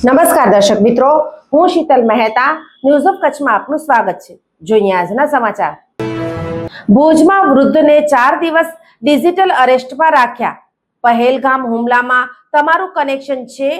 નમસ્કાર દર્શક મિત્રો, હું શીતલ મહેતા ન્યૂઝ ઓફ કચ્છમાં આપનું સ્વાગત છે। જોઈએ આજના સમાચાર। ભુજમાં વૃદ્ધને 4 દિવસ ડિજિટલ અરેસ્ટમાં રાખ્યા। પહેલગામ હુમલામાં તમારું કનેક્શન છે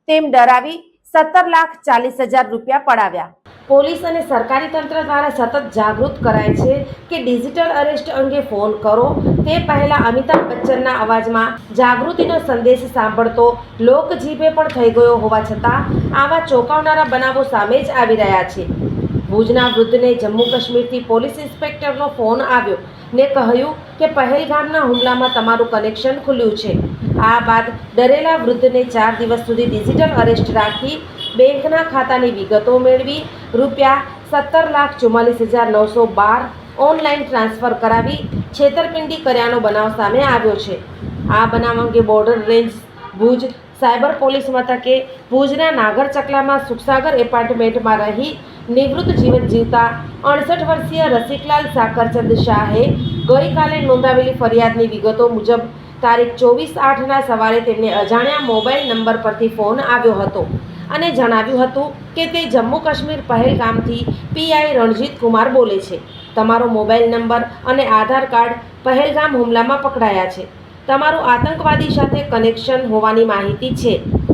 તેમ ડરાવી 17,40,000 રૂપિયા પડાવ્યા। પોલીસ અને સરકારી તંત્ર દ્વારા સતત જાગૃત કરાય છે કે ડિજિટલ અરેસ્ટ અંગે ફોન કરો તે પહેલા અમિતાભ બચ્ચનના અવાજમાં જાગૃતિનો સંદેશ સાંભળતો લોકજીભે પણ થઈ ગયો હોવા છતાં આવા ચોંકાવનારા બનાવો સામે જ આવી રહ્યા છે। ભુજના વૃદ્ધને જમ્મુ કાશ્મીરથી પોલીસ ઇન્સ્પેક્ટરનો ફોન આવ્યો ને કહ્યું કે પહેલગામના હુમલામાં તમારું કનેક્શન ખુલ્યું છે। આ બાદ ડરેલા વૃદ્ધને 4 દિવસ સુધી ડિજિટલ અરેસ્ટ રાખી બેંકના ખાતાની વિગતો મેળવી રૂપિયા 17,44,912 ઓનલાઈન ટ્રાન્સફર કરાવી છેતરપિંડી કર્યાનો બનાવ સામે આવ્યો છે। આ બનાવ અંગે border range Bhuj cyber police મથકે ભુજના નાગર ચકલામાં સુખસાગર એપાર્ટમેન્ટમાં રહી નિવૃત્ત જીવન જીવતા 68 વર્ષીય રસિકલાલ સાકરચંદ શાહે ગઈકાલે નોંધાવેલી ફરિયાદની વિગતો મુજબ તારીખ 24/8ના સવારે તેમને અજાણ્યા મોબાઈલ નંબર પરથી ફોન આવ્યો હતો અને જણાવ્યું હતું કે તે જમ્મુ કાશ્મીર પહેલગામથી પીઆઈ રણજીત કુમાર બોલે છે। તમારો મોબાઈલ નંબર અને આધાર કાર્ડ પહેલગામ હુમલામાં પકડાયા છે। તમારું આતંકવાદી સાથે કનેક્શન હોવાની માહિતી છે।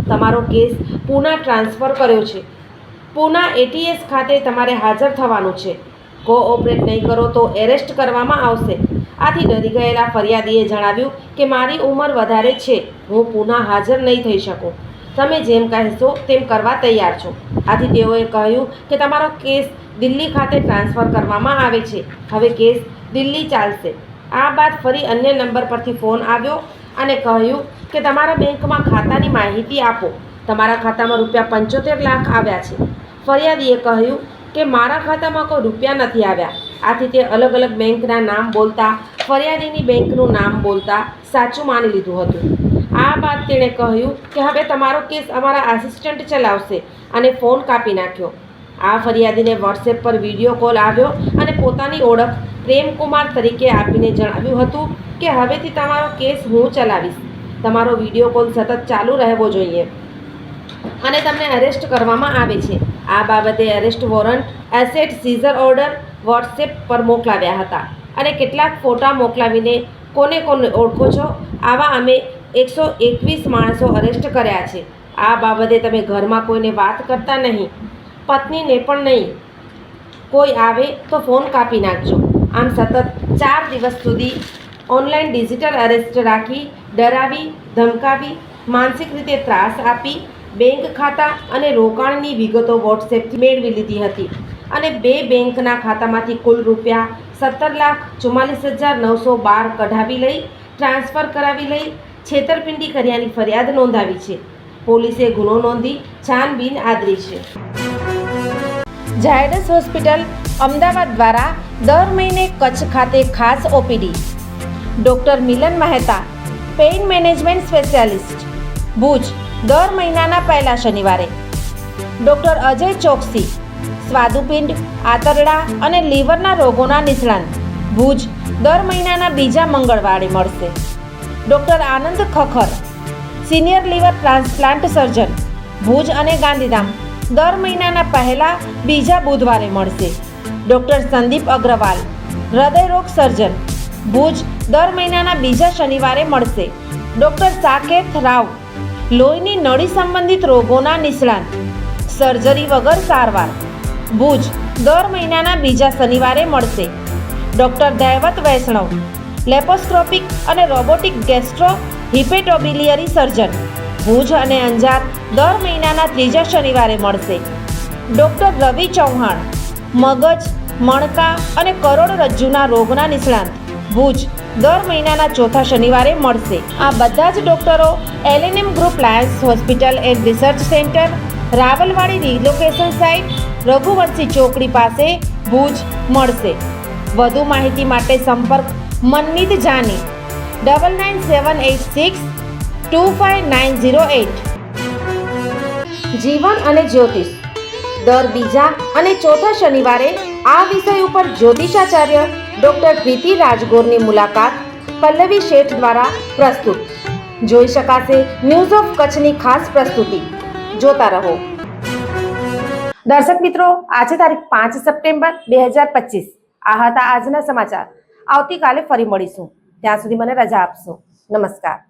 તમારો કેસ પૂના ટ્રાન્સફર કર્યો છે। પૂના એટીએસ ખાતે તમારે હાજર થવાનું છે। કોઓપરેટ નહીં કરો તો એરેસ્ટ કરવામાં આવશે। આથી ડરી ગયેલા ફરિયાદીએ જણાવ્યું કે મારી ઉંમર વધારે છે, હું પૂના હાજર નહીં થઈ શકું। તમે જેમ કહેશો તેમ કરવા તૈયાર છો। આથી તેઓએ કહ્યું કે તમારો કેસ દિલ્હી ખાતે ટ્રાન્સફર કરવામાં આવે છે। હવે કેસ દિલ્હી ચાલશે। આ બાદ ફરી અન્ય નંબર પરથી ફોન આવ્યો અને કહ્યું કે તમારા બેંકમાં ખાતાની માહિતી આપો। તમારા ખાતામાં રૂપિયા 75 લાખ આવ્યા છે। ફરિયાદીએ કહ્યું કે મારા ખાતામાં કોઈ રૂપિયા નથી આવ્યા। આથી તે અલગ અલગ બેંકના નામ બોલતા ફરિયાદીની બેંકનું નામ બોલતા સાચું માની લીધું હતું। આ બાદ તેણે કહ્યું કે હવે તમારો કેસ અમારા આસિસ્ટન્ટ ચલાવશે અને ફોન કાપી નાખ્યો। આ ફરિયાદીને વોટ્સએપ પર વિડીયો કોલ આવ્યો અને પોતાની ઓળખ પ્રેમકુમાર તરીકે આપીને જણાવ્યું હતું કે હવેથી તમારો કેસ હું ચલાવીશ। તમારો વિડીયો કોલ સતત ચાલુ રહેવો જોઈએ અને તમને અરેસ્ટ કરવામાં આવે છે। આ બાબતે arrest warrant, asset seizure order WhatsApp પર મોકલાવ્યા હતા અને કેટલાક ફોટા મોકલાવીને કોને ઓળખો છો, આવા અમે 121 માણસો અરેસ્ટ કર્યા છે। આ બાબતે તમે ઘરમાં કોઈને વાત કરતા નહીં, પત્નીને પણ નહીં। કોઈ આવે તો ફોન કાપી નાખજો। આમ સતત 4 દિવસ સુધી ઓનલાઈન ડિજિટલ અરેસ્ટ રાખી ડરાવી ધમકાવી માનસિક રીતે ત્રાસ આપી બેંક ખાતા અને રોકાણની વિગતો વોટ્સએપથી મેળવી લીધી હતી અને 2 બેંકના ખાતામાંથી કુલ રૂપિયા 17,44,912 કઢાવી લઈ ટ્રાન્સફર કરાવી લઈ છેતરપિંડી કર્યાની ફરિયાદ નોંધાવી છે। પોલીસે ગુનો નોંધી છાનબીન આદરી છે। ઝાયડસ હોસ્પિટલ અમદાવાદ દ્વારા દર મહિને કચ્છ ખાતે ખાસ OPD. Doctor Milan Mehta, pain management specialist, Bhuj દર મહિનાના પહેલા શનિવારે। ડૉક્ટર અજય ચોકસી, સ્વાદુપિંડ, આંતરડા અને લીવરના રોગોના નિષ્ણાંત, ભુજ દર મહિનાના બીજા મંગળવારે મળશે। Doctor Anand Khakhar, senior liver transplant surgeon, Bhuj અને ગાંધીધામ દર મહિનાના પહેલા બીજા બુધવારે મળશે। ડૉક્ટર સંદીપ અગ્રવાલ, હૃદયરોગ સર્જન, ભુજ દર મહિનાના બીજા શનિવારે મળશે। ડૉક્ટર સાકેત રાવ, લોહીની નળી સંબંધિત રોગોના નિષ્ણાંત, સર્જરી વગર સારવાર, ભુજ દર મહિનાના બીજા શનિવારે મળશે। ડૉક્ટર દૈવત વૈષ્ણવ, લેપોસ્કોપિક અને રોબોટિક ગેસ્ટ્રો હિપેટોબિલિયરી સર્જન, ભુજ અને અંજાર દર મહિનાના ત્રીજા શનિવારે મળશે। ડૉક્ટર રવિ ચૌહાણ, મગજ, મણકા અને કરોડરજ્જુના રોગના નિષ્ણાંત, ભુજ દર મહિનાના ચોથા શનિવારે મળશે। આ બધા જ ડૉક્ટરો LNM group Lions hospital and research centre, Rawalwadi relocation site, Raghuvanshi ચોકડી પાસે, ભુજ મળશે। વધુ માહિતી માટે સંપર્ક મનમીત જાની 9978625908। જીવન અને જ્યોતિષ દર બીજા અને ચોથા શનિવારે આ વિષય ઉપર જ્યોતિષાચાર્ય ડૉક્ટર પ્રીતિ રાજગોરની મુલાકાત પલ્લવી શેઠ દ્વારા પ્રસ્તુત જોઈ શકાશે। ન્યૂઝ ઓફ કચ્છની ખાસ પ્રસ્તુતિ જોતા રહો. દર્શક મિત્રો, આજે તારીખ 5 સપ્ટેમ્બર 2025. આ હતા આજના સમાચાર. આવતીકાલે ફરી મળીશું. ત્યાં સુધી મને રજા આપશો. નમસ્કાર.